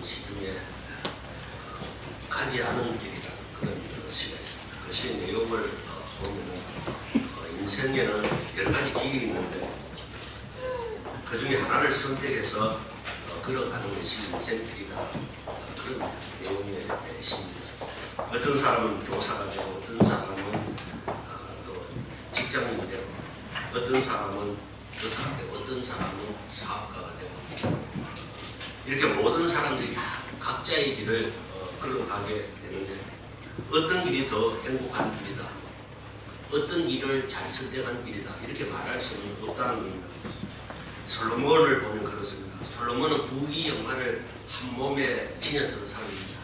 시중에 가지 않은 길이라는 그런 시가 있습니다. 그 시의 내용을 보면은 인생에는 여러 가지 길이 있는데 그 중에 하나를 선택해서 걸어가는 것이 인생길이다. 그런 내용의 시입니다. 어떤 사람은 교사가 되고 어떤 사람은 또 직장인이 되고 어떤 사람은 의사가 되고 어떤 사람은 사업가가 되고 이렇게 모든 사람들이 다 각자의 길을 걸어가게 되는데 어떤 길이 더 행복한 길이다, 어떤 길을 잘 선택한 길이다 이렇게 말할 수는 없다는 겁니다. 솔로몬을 보면 그렇습니다. 솔로몬은 부귀영화를 한 몸에 지녔던 사람입니다.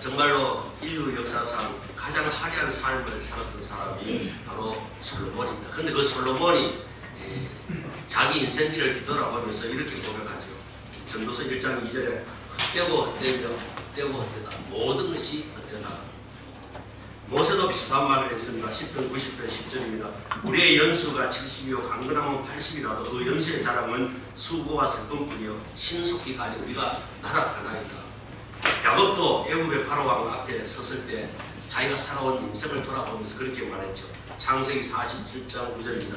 정말로 인류 역사상 가장 화려한 삶을 살았던 사람이 바로 솔로몬입니다. 그런데 그 솔로몬이 자기 인생길을 뒤돌아보면서 이렇게 고백하죠. 전도서 1장 2절에 헛되고 헛되며 헛되고 헛되다 모든 것이 헛되다. 모세도 비슷한 말을 했습니다. 10편 90편 10절입니다. 우리의 연수가 70이요 강건함은 80이라도 그 연수의 자랑은 수고와 슬픔뿐이요 신속히 가니 우리가 날아가나이다. 야곱도 애굽의 바로왕 앞에 섰을 때 자기가 살아온 인생을 돌아보면서 그렇게 말했죠. 창세기 47장 9절입니다.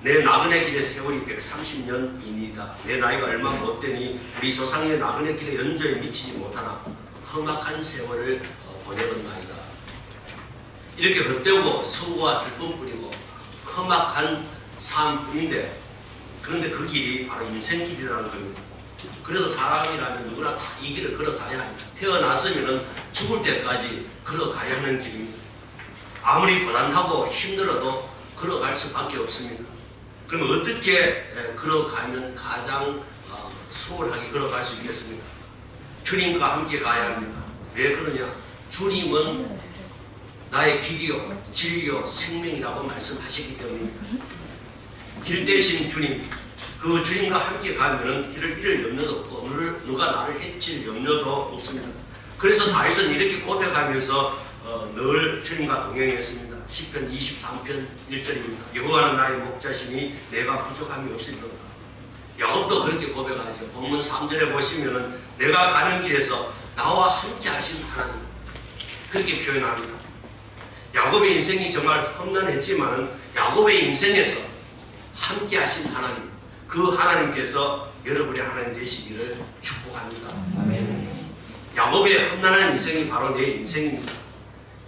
내 나그네 길의 세월이 130년이니이다. 내 나이가 얼마 못되니 우리 조상의 나그네 길의 연조에 미치지 못하나 험악한 세월을 보내었나이다. 이렇게 헛되고 수고와 슬픔뿐이고 험악한 삶뿐인데 그런데 그 길이 바로 인생길이라는 겁니다. 그래서 사람이라면 누구나 다 이 길을 걸어가야 합니다. 태어났으면 죽을 때까지 걸어가야 하는 길입니다. 아무리 고단하고 힘들어도 걸어갈 수밖에 없습니다. 그러면 어떻게 걸어가면 가장 수월하게 걸어갈 수 있겠습니까? 주님과 함께 가야 합니다. 왜 그러냐? 주님은 나의 길이요 진리요 생명이라고 말씀하시기 때문입니다. 길 대신 주님, 그 주님과 함께 가면은 길을 잃을 염려도 없고 누가 나를 해칠 염려도 없습니다. 그래서 다윗은 이렇게 고백하면서 늘 주님과 동행했습니다. 시편 23편 1절입니다. 여호와는 나의 목자시니 내가 부족함이 없으리로다. 야곱도 그렇게 고백하죠. 본문 3절에 보시면은 내가 가는 길에서 나와 함께 하신 하나님 그렇게 표현합니다. 야곱의 인생이 정말 험난했지만 야곱의 인생에서 함께 하신 하나님, 그 하나님께서 여러분의 하나님 되시기를 축복합니다. 아멘. 야곱의 험난한 인생이 바로 내 인생입니다.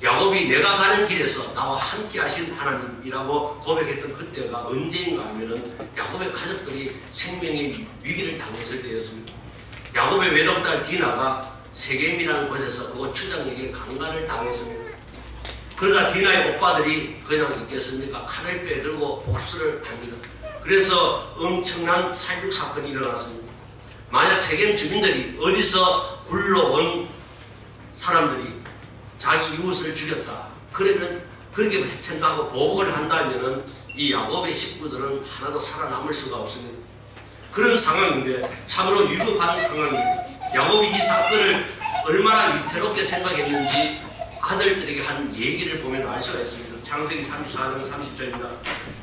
야곱이 내가 가는 길에서 나와 함께 하신 하나님이라고 고백했던 그때가 언제인가 하면은 야곱의 가족들이 생명의 위기를 당했을 때였습니다. 야곱의 외동딸 디나가 세겜이라는 곳에서 그 추장에게 강간을 당했습니다. 그러다 디나의 오빠들이 그냥 있겠습니까? 칼을 빼들고 복수를 합니다. 그래서 엄청난 살육 사건이 일어났습니다. 만약 세겜 주민들이 어디서 굴러온 사람들이 자기 이웃을 죽였다. 그러면 그렇게 생각하고 보복을 한다면은 이 야곱의 식구들은 하나도 살아남을 수가 없습니다. 그런 상황인데 참으로 위급한 상황입니다. 야곱이 이 사건을 얼마나 위태롭게 생각했는지 아들들에게 한 얘기를 보면 알 수가 있습니다. 창세기 34장 30절입니다.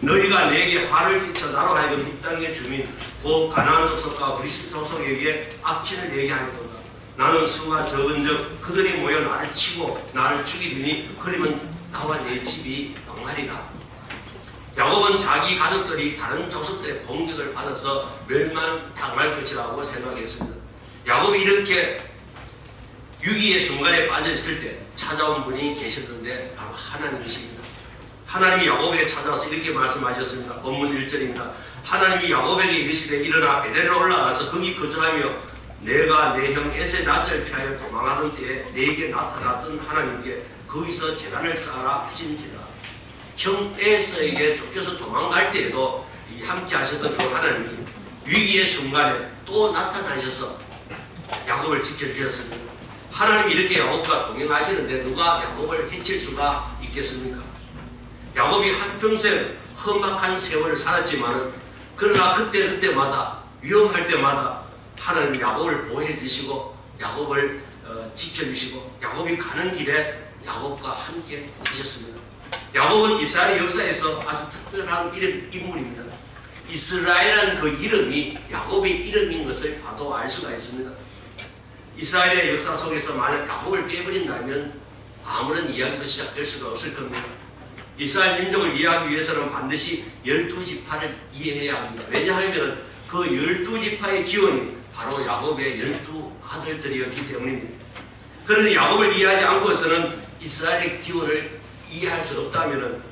너희가 내게 화를 끼쳐 나로 하여금 이 땅의 주민 곧 가나안 족속과 그리스 족속에게 악취를 내게 하였도다. 나는 수가 적은즉 그들이 모여 나를 치고 나를 죽이리니 그러면 나와 내 집이 망하리라. 야곱은 자기 가족들이 다른 족속들의 공격을 받아서 멸망당할 것이라고 생각했습니다. 야곱이 이렇게 위기의 순간에 빠져 있을 때 찾아온 분이 계셨는데 바로 하나님이십니다. 하나님이 야곱에게 찾아와서 이렇게 말씀하셨습니다. 본문 1절입니다. 하나님이 야곱에게 이르시되 일어나 베델로 올라가서 거기 거주하며 내가 내 형 에세 낯을 피하여 도망하던 때에 내게 나타났던 하나님께 거기서 제단을 쌓아라 하신지라. 형 에서에게 쫓겨서 도망갈 때에도 이 함께 하셨던 그 하나님이 위기의 순간에 또 나타나셔서 야곱을 지켜주셨습니다. 하나님이 이렇게 야곱과 동행하시는데 누가 야곱을 해칠 수가 있겠습니까? 야곱이 한평생 험악한 세월을 살았지만 그러나 그때마다 위험할 때마다 하나님이 야곱을 보호해 주시고 야곱을 지켜주시고 야곱이 가는 길에 야곱과 함께 계셨습니다. 야곱은 이스라엘 역사에서 아주 특별한 인물입니다. 이스라엘은 그 이름이 야곱의 이름인 것을 봐도 알 수가 있습니다. 이스라엘의 역사 속에서 만약 야곱을 빼버린다면 아무런 이야기도 시작될 수가 없을 겁니다. 이스라엘 민족을 이해하기 위해서는 반드시 12지파를 이해해야 합니다. 왜냐하면 그 12지파의 기원이 바로 야곱의 12아들들이었기 때문입니다. 그런데 야곱을 이해하지 않고서는 이스라엘의 기원을 이해할 수 없다면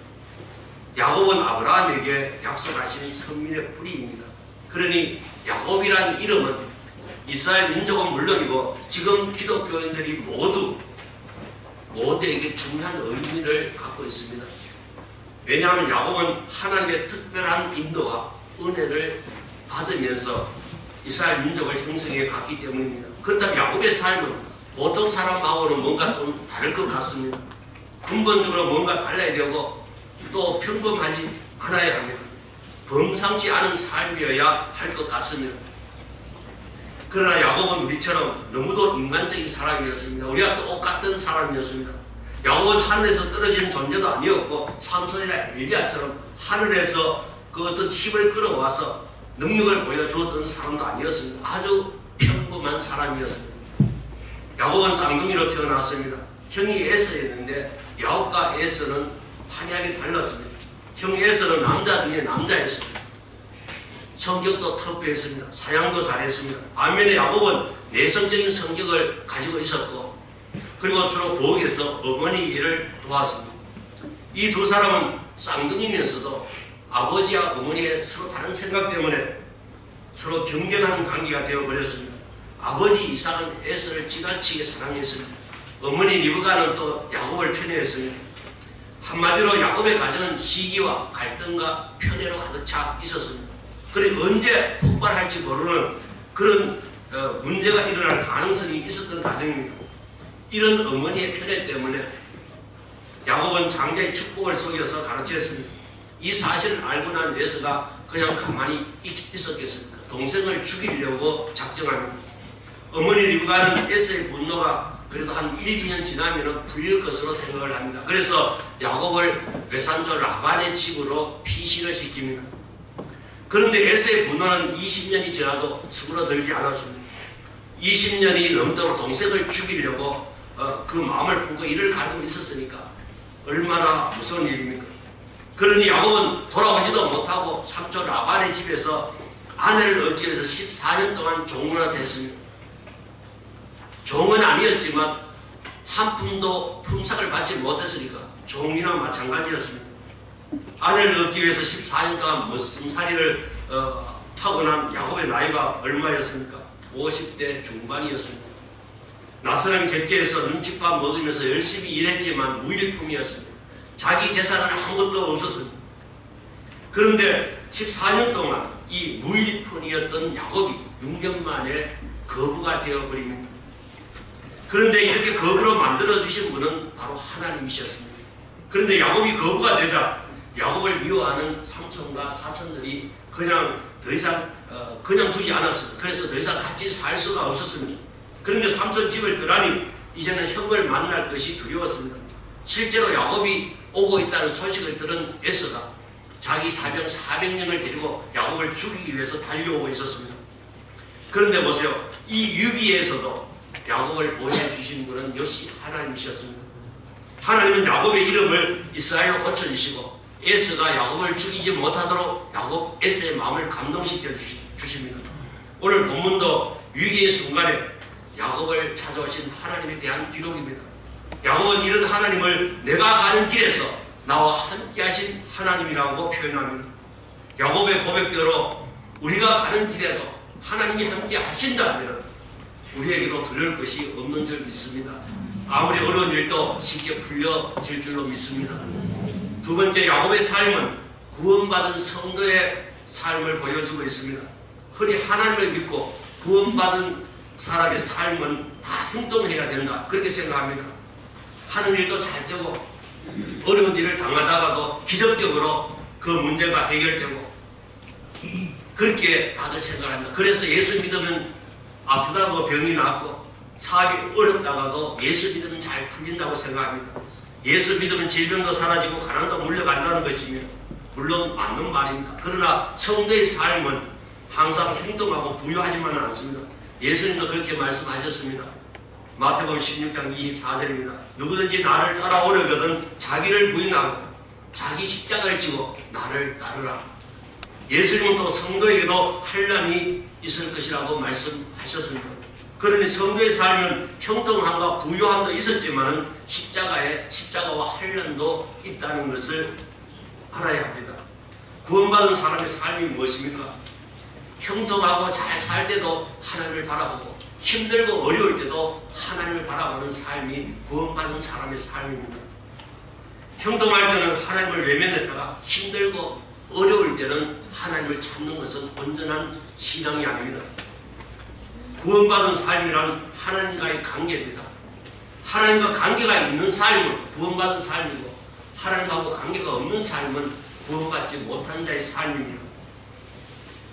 야곱은 아브라함에게 약속하신 선민의 뿌리입니다. 그러니 야곱이라는 이름은 이스라엘 민족은 물론이고 지금 기독교인들이 모두에게 중요한 의미를 갖고 있습니다. 왜냐하면 야곱은 하나님의 특별한 인도와 은혜를 받으면서 이스라엘 민족을 형성해 갔기 때문입니다. 그렇다면 야곱의 삶은 보통 사람하고는 뭔가 좀 다를 것 같습니다. 근본적으로 뭔가 달라야 되고 또 평범하지 않아야 합니다. 범상치 않은 삶이어야 할 것 같습니다. 그러나 야곱은 우리처럼 너무도 인간적인 사람이었습니다. 우리와 똑같은 사람이었습니다. 야곱은 하늘에서 떨어진 존재도 아니었고 삼손이나 엘리야처럼 하늘에서 그 어떤 힘을 끌어와서 능력을 보여주었던 사람도 아니었습니다. 아주 평범한 사람이었습니다. 야곱은 쌍둥이로 태어났습니다. 형이 에서였는데 야곱과 에서는 환하게 달랐습니다. 형 에서는 남자 중에 남자였습니다. 성격도 터프했습니다. 사양도 잘했습니다. 반면에 야곱은 내성적인 성격을 가지고 있었고 그리고 주로 부엌에서 어머니 일을 도왔습니다. 이 두 사람은 쌍둥이면서도 아버지와 어머니의 서로 다른 생각 때문에 서로 경쟁하는 관계가 되어버렸습니다. 아버지 이삭은 에서를 지나치게 사랑했습니다. 어머니 리브가는 또 야곱을 편애했습니다. 한마디로 야곱의 가정은 시기와 갈등과 편애로 가득 차 있었습니다. 그리고 언제 폭발할지 모르는 그런 문제가 일어날 가능성이 있었던 가정입니다. 이런 어머니의 편애 때문에 야곱은 장자의 축복을 속여서 가르쳤습니다. 이 사실을 알고 난 에서가 그냥 가만히 있었겠습니까? 동생을 죽이려고 작정합니다. 어머니 리브가는 에서의 분노가 그래도 한 1, 2년 지나면 풀릴 것으로 생각을 합니다. 그래서 야곱을 외삼촌 라반의 집으로 피신을 시킵니다. 그런데 에서의 분노는 20년이 지나도 수그러들지 않았습니다. 20년이 넘도록 동생을 죽이려고 그 마음을 품고 이를 가지고 있었으니까 얼마나 무서운 일입니까? 그러니 야곱은 돌아오지도 못하고 삼촌 라반의 집에서 아내를 얻기 위해서 14년 동안 종로가 됐습니다. 종은 아니었지만 한 푼도 품삯을 받지 못했으니까 종이나 마찬가지였습니다. 아내를 얻기 위해서 14년 동안 머슴살이를 하고 난 야곱의 나이가 얼마였습니까? 50대 중반이었습니다. 낯선 객지에서 눈칫밥 먹으면서 열심히 일했지만 무일품이었습니다. 자기 재산은 아무것도 없었습니다. 그런데 14년 동안 이 무일푼이었던 야곱이 6년 만에 거부가 되어버립니다. 그런데 이렇게 거부로 만들어주신 분은 바로 하나님이셨습니다. 그런데 야곱이 거부가 되자 야곱을 미워하는 삼촌과 사촌들이 그냥 더 이상 그냥 두지 않았습니다. 그래서 더 이상 같이 살 수가 없었습니다. 그런데 삼촌 집을 떠나니 이제는 형을 만날 것이 두려웠습니다. 실제로 야곱이 오고 있다는 소식을 들은 에서가 자기 사병 400명을 데리고 야곱을 죽이기 위해서 달려오고 있었습니다. 그런데 보세요. 이 위기에서도 야곱을 보내주신 분은 역시 하나님이셨습니다. 하나님은 야곱의 이름을 이스라엘로 고쳐주시고 에서가 야곱을 죽이지 못하도록 야곱 에서의 마음을 감동시켜 주십니다. 오늘 본문도 위기의 순간에 야곱을 찾아오신 하나님에 대한 기록입니다. 야곱은 이런 하나님을 내가 가는 길에서 나와 함께 하신 하나님이라고 표현합니다. 야곱의 고백대로 우리가 가는 길에도 하나님이 함께 하신다면 우리에게도 두려울 것이 없는 줄 믿습니다. 아무리 어려운 일도 쉽게 풀려질 줄로 믿습니다. 두 번째, 야곱의 삶은 구원받은 성도의 삶을 보여주고 있습니다. 흔히 하나님을 믿고 구원받은 사람의 삶은 다 행동해야 된다, 그렇게 생각합니다. 하는 일도 잘 되고 어려운 일을 당하다가도 기적적으로 그 문제가 해결되고 그렇게 다들 생각합니다. 그래서 예수 믿으면 아프다고 병이 낫고 사업이 어렵다가도 예수 믿으면 잘 풀린다고 생각합니다. 예수 믿으면 질병도 사라지고 가난도 물려간다는 것이며 물론 맞는 말입니다. 그러나 성도의 삶은 항상 행동하고 부유하지만은 않습니다. 예수님도 그렇게 말씀하셨습니다. 마태복음 16장 24절입니다. 누구든지 나를 따라오려거든 자기를 부인하고 자기 십자가를 지고 나를 따르라. 예수님은 또 성도에게도 환난이 있을 것이라고 말씀하셨습니다. 그러니 성도의 삶은 형통함과 부유함도 있었지만 십자가와 환난도 있다는 것을 알아야 합니다. 구원받은 사람의 삶이 무엇입니까? 형통하고 잘 살 때도 하나님을 바라보고 힘들고 어려울 때도 하나님을 바라보는 삶이 구원받은 사람의 삶입니다. 형통할 때는 하나님을 외면했다가 힘들고 어려울 때는 하나님을 찾는 것은 온전한 신앙이 아닙니다. 구원받은 삶이란 하나님과의 관계입니다. 하나님과 관계가 있는 삶은 구원받은 삶이고 하나님하고 관계가 없는 삶은 구원받지 못한 자의 삶입니다.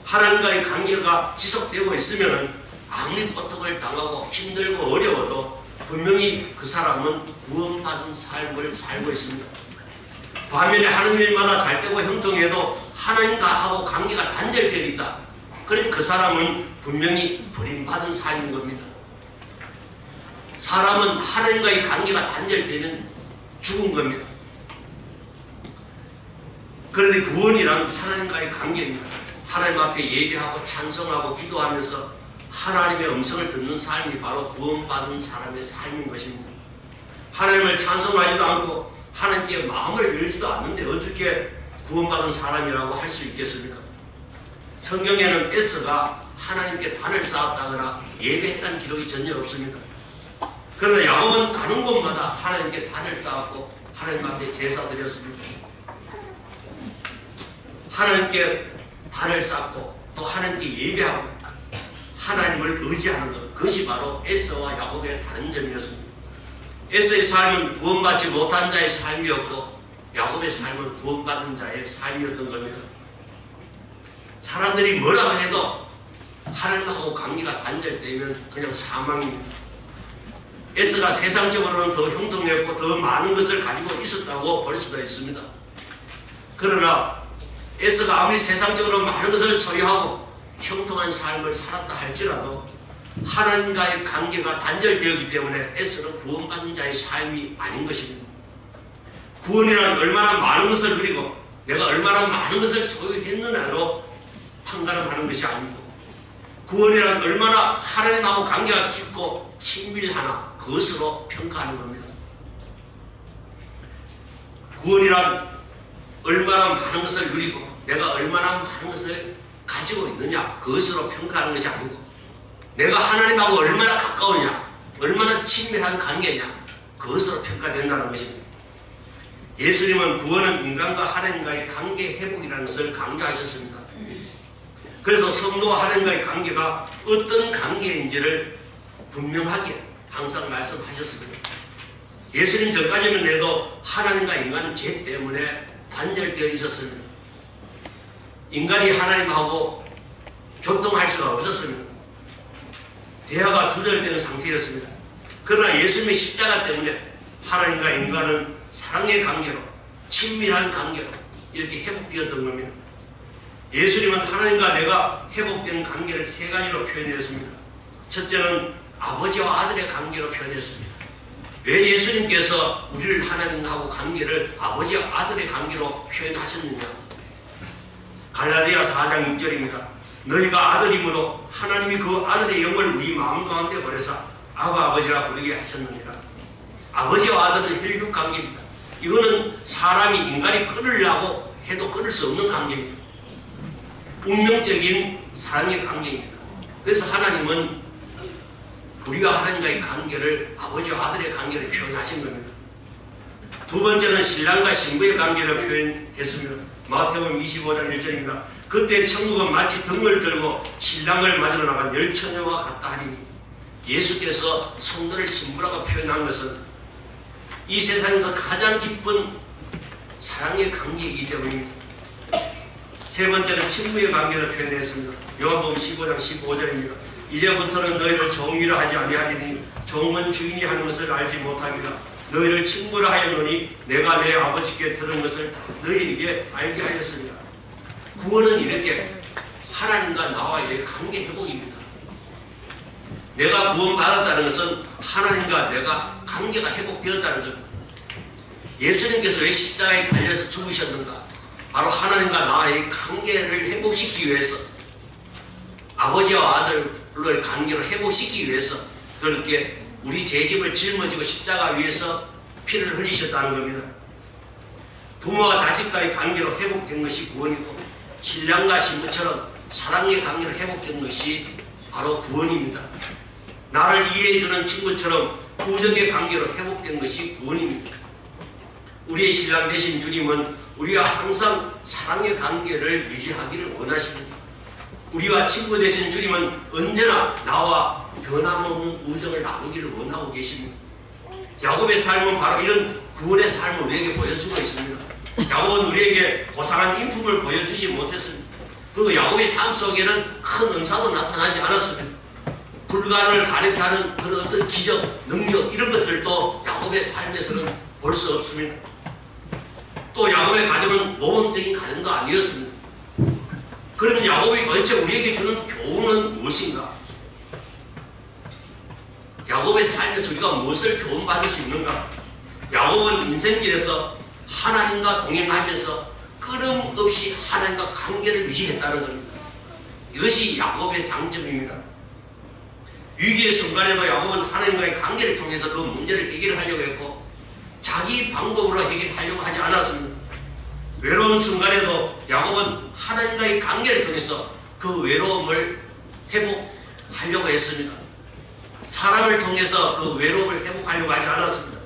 하나님과의 관계가 지속되고 있으면 아무리 고통을 당하고 힘들고 어려워도 분명히 그 사람은 구원받은 삶을 살고 있습니다. 반면에 하는 일마다 잘되고 형통해도 하나님과 하고 관계가 단절되어 있다. 그러면 그 사람은 분명히 버림받은 삶인 겁니다. 사람은 하나님과의 관계가 단절되면 죽은 겁니다. 그런데 구원이란 하나님과의 관계입니다. 하나님 앞에 예배하고 찬송하고 기도하면서 하나님의 음성을 듣는 삶이 바로 구원받은 사람의 삶인 것입니다. 하나님을 찬송하지도 않고 하나님께 마음을 열지도 않는데 어떻게 구원받은 사람이라고 할 수 있겠습니까? 성경에는 에스가 하나님께 단을 쌓았다거나 예배했다는 기록이 전혀 없습니다. 그러나 야곱은 가는 곳마다 하나님께 단을 쌓았고 하나님 앞에 제사 드렸습니다. 하나님께 단을 쌓고 또 하나님께 예배하고 하나님을 의지하는 것, 그것이 바로 에서와 야곱의 다른 점이었습니다. 에서의 삶은 구원받지 못한 자의 삶이었고 야곱의 삶은 구원받은 자의 삶이었던 겁니다. 사람들이 뭐라고 해도 하나님하고 관계가 단절되면 그냥 사망입니다. 에서가 세상적으로는 더 형통했고 더 많은 것을 가지고 있었다고 볼 수도 있습니다. 그러나 에서가 아무리 세상적으로 많은 것을 소유하고 형통한 삶을 살았다 할지라도 하나님과의 관계가 단절되었기 때문에 에서는 구원받은 자의 삶이 아닌 것입니다. 구원이란 얼마나 많은 것을 누리고 내가 얼마나 많은 것을 소유했느냐로 판가름하는 것이 아니고 구원이란 얼마나 하나님하고 관계가 깊고 친밀하나 그것으로 평가하는 겁니다. 구원이란 얼마나 많은 것을 누리고 내가 얼마나 많은 것을 가지고 있느냐 그것으로 평가하는 것이 아니고 내가 하나님하고 얼마나 가까우냐 얼마나 친밀한 관계냐 그것으로 평가된다는 것입니다. 예수님은 구원은 인간과 하나님과의 관계 회복이라는 것을 강조하셨습니다. 그래서 성도와 하나님과의 관계가 어떤 관계인지를 분명하게 항상 말씀하셨습니다. 예수님 전까지는 내도 하나님과 인간은 죄 때문에 단절되어 있었습니다. 인간이 하나님하고 교통할 수가 없었습니다. 대화가 두절되는 상태였습니다. 그러나 예수님의 십자가 때문에 하나님과 인간은 사랑의 관계로 친밀한 관계로 이렇게 회복되었던 겁니다. 예수님은 하나님과 내가 회복된 관계를 세 가지로 표현했습니다. 첫째는 아버지와 아들의 관계로 표현했습니다. 왜 예수님께서 우리를 하나님하고 관계를 아버지와 아들의 관계로 표현하셨느냐? 갈라디아 4장 6절입니다. 너희가 아들이므로 하나님이 그 아들의 영을 우리 마음 가운데 보내사 아버지라 부르게 하셨느니라. 아버지와 아들은 혈육 관계입니다. 이거는 사람이 인간이 끊으려고 해도 끊을 수 없는 관계입니다. 운명적인 사랑의 관계입니다. 그래서 하나님은 우리와 하나님과의 관계를 아버지와 아들의 관계를 표현하신 겁니다. 두 번째는 신랑과 신부의 관계를 표현했습니다. 마태복음 25장 1절입니다. 그때 천국은 마치 등을 들고 신랑을 맞으러 나간 열 처녀와 같다 하리니 예수께서 성도를 신부라고 표현한 것은 이 세상에서 가장 깊은 사랑의 관계이기 때문입니다. 세 번째는 친부의 관계를 표현했습니다. 요한복음 15장 15절입니다. 이제부터는 너희를 종이라 하지 아니하리니 종은 주인이 하는 것을 알지 못함이라. 너희를 친구라 하였노니 내가 내 아버지께 들은 것을 다 너희에게 알게 하였습니다. 구원은 이렇게 하나님과 나와의 관계 회복입니다. 내가 구원받았다는 것은 하나님과 내가 관계가 회복되었다는 겁니다. 예수님께서 왜 십자가에 달려서 죽으셨는가? 바로 하나님과 나의 관계를 회복시키기 위해서, 아버지와 아들로의 관계를 회복시키기 위해서 그렇게 우리 죄짐을 짊어지고 십자가 위에서 피를 흘리셨다는 겁니다. 부모와 자식과의 관계로 회복된 것이 구원이고, 신랑과 신부처럼 사랑의 관계로 회복된 것이 바로 구원입니다. 나를 이해해주는 친구처럼 우정의 관계로 회복된 것이 구원입니다. 우리의 신랑 되신 주님은 우리가 항상 사랑의 관계를 유지하기를 원하십니다. 우리와 친구 되신 주님은 언제나 나와 변함없는 우정을 나누기를 원하고 계십니다. 야곱의 삶은 바로 이런 구원의 삶을 우리에게 보여주고 있습니다. 야곱은 우리에게 고상한 인품을 보여주지 못했습니다. 그리고 야곱의 삶 속에는 큰 은사도 나타나지 않았습니다. 불가능을 가르쳐 하는 그런 어떤 기적, 능력 이런 것들도 야곱의 삶에서는 볼 수 없습니다. 또 야곱의 가정은 모범적인 가정도 아니었습니다. 그러면 야곱이 도대체 우리에게 주는 교훈은 무엇인가? 야곱의 삶에서 우리가 무엇을 교훈받을 수 있는가? 야곱은 인생길에서 하나님과 동행하면서 끊임없이 하나님과 관계를 유지했다는 겁니다. 이것이 야곱의 장점입니다. 위기의 순간에도 야곱은 하나님과의 관계를 통해서 그 문제를 해결하려고 했고, 자기 방법으로 해결하려고 하지 않았습니다. 외로운 순간에도 야곱은 하나님과의 관계를 통해서 그 외로움을 회복하려고 했습니다. 사람을 통해서 그 외로움을 회복하려고 하지 않았습니다.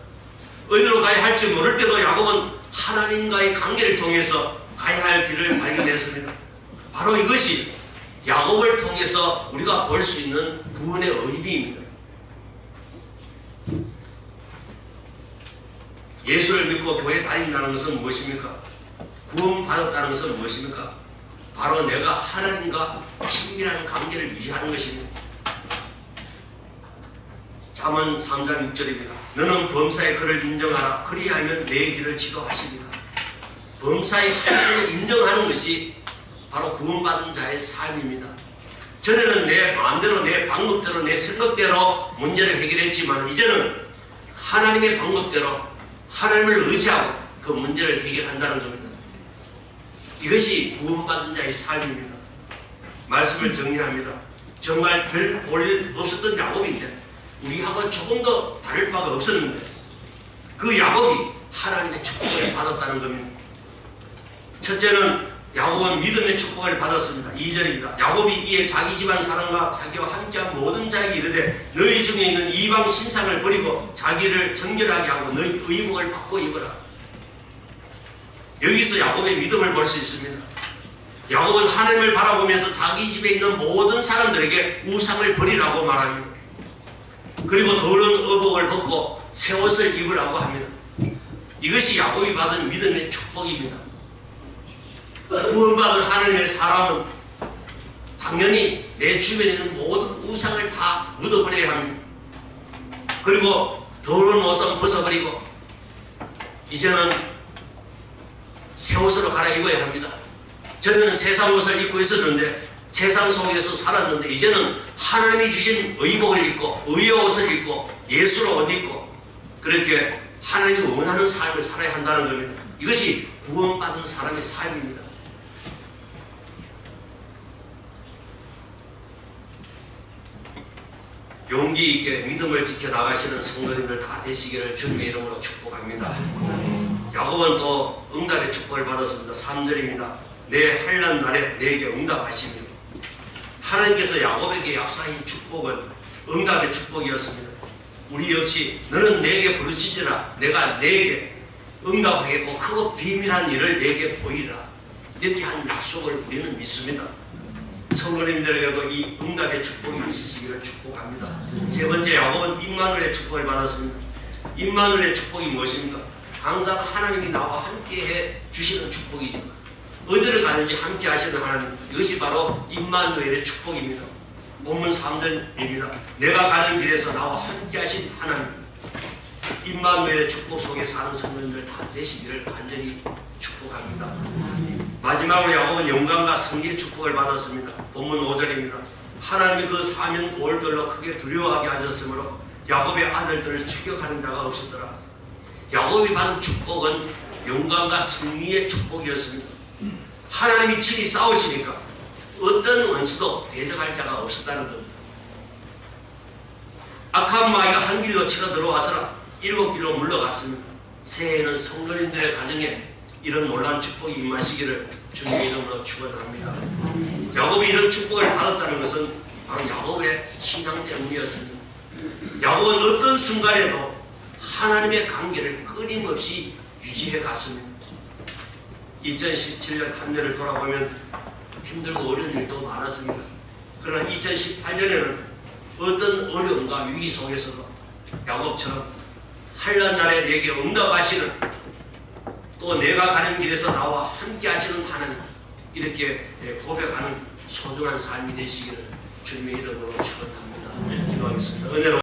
어디로 가야 할지 모를 때도 야곱은 하나님과의 관계를 통해서 가야 할 길을 발견했습니다. 바로 이것이 야곱을 통해서 우리가 볼 수 있는 구원의 의미입니다. 예수를 믿고 교회 다닌다는 것은 무엇입니까? 구원받았다는 것은 무엇입니까? 바로 내가 하나님과 친밀한 관계를 유지하는 것입니다. 잠언 3장 6절입니다. 너는 범사의 그를 인정하라. 그리하면 내 길을 지도하십니다. 범사의 하나님을 인정하는 것이 바로 구원받은 자의 삶입니다. 전에는 내 마음대로, 내 방법대로, 내 생각대로 문제를 해결했지만 이제는 하나님의 방법대로 하나님을 의지하고 그 문제를 해결한다는 겁니다. 이것이 구원받은 자의 삶입니다. 말씀을 정리합니다. 정말 별 볼 없었던 야곱인데 우리하고 조금 더 다를 바가 없었는데 그 야곱이 하나님의 축복을 받았다는 겁니다. 첫째는 야곱은 믿음의 축복을 받았습니다. 2절입니다. 야곱이 이에 자기 집안 사람과 자기와 함께한 모든 자에게 이르되 너희 중에 있는 이방 신상을 버리고 자기를 정결하게 하고 너희 의복을 바꿔 입어라. 여기서 야곱의 믿음을 볼 수 있습니다. 야곱은 하나님을 바라보면서 자기 집에 있는 모든 사람들에게 우상을 버리라고 말합니다. 그리고 더러운 의복을 벗고 새 옷을 입으라고 합니다. 이것이 야곱이 받은 믿음의 축복입니다. 구원받은 하나님의 사람은 당연히 내 주변에 있는 모든 우상을 다 묻어버려야 합니다. 그리고 더러운 옷은 벗어버리고 이제는 새 옷으로 갈아입어야 합니다. 전에는 세상 옷을 입고 있었는데 세상 속에서 살았는데 이제는 하나님이 주신 의복을 입고 의의 옷을 입고 예수로 옷 입고 그렇게 하나님이 원하는 삶을 살아야 한다는 겁니다. 이것이 구원받은 사람의 삶입니다. 용기 있게 믿음을 지켜나가시는 성도님들 다 되시기를 주님의 이름으로 축복합니다. 야곱은 또 응답의 축복을 받았습니다. 3절입니다. 내 환난 날에 내게 응답하시며 하나님께서 야곱에게 약속하신 축복은 응답의 축복이었습니다. 우리 역시 너는 내게 부르짖으라 내가 내게 응답하겠고 크고 비밀한 일을 내게 보이라 이렇게 한 약속을 우리는 믿습니다. 성도님들에게도 이 응답의 축복이 있으시기를 축복합니다. 세 번째, 야곱은 임마누엘의 축복을 받았습니다. 임마누엘의 축복이 무엇입니까? 항상 하나님이 나와 함께해 주시는 축복이죠. 어디를 가든지 함께 하시는 하나님, 이것이 바로 임마누엘의 축복입니다. 본문 3절입니다. 내가 가는 길에서 나와 함께 하신 하나님, 임마누엘의 축복 속에 사는 성도님들 다 되시기를 간절히 축복합니다. 마지막으로 야곱은 영광과 승리의 축복을 받았습니다. 본문 5절입니다. 하나님이 그 사면 고울들로 크게 두려워하게 하셨으므로 야곱의 아들들을 추격하는 자가 없었더라. 야곱이 받은 축복은 영광과 승리의 축복이었습니다. 하나님이 친히 싸우시니까 어떤 원수도 대적할 자가 없었다는 겁니다. 악한 마귀가 한 길로 치러 들어와서라 7길로 물러갔습니다. 새해에는 성도님들의 가정에 이런 놀라운 축복이 임하시기를 주님의 이름으로 축원합니다. 야곱이 이런 축복을 받았다는 것은 바로 야곱의 신앙 때문이었습니다. 야곱은 어떤 순간에도 하나님의 관계를 끊임없이 유지해 갔습니다. 2017년 한 해를 돌아보면 힘들고 어려운 일도 많았습니다. 그러나 2018년에는 어떤 어려움과 위기 속에서도 야곱처럼 한란 날에 내게 응답하시는, 또 내가 가는 길에서 나와 함께 하시는 하나님, 이렇게 고백하는 소중한 삶이 되시기를 주님의 이름으로 축원합니다. 기도하겠습니다. 은혜로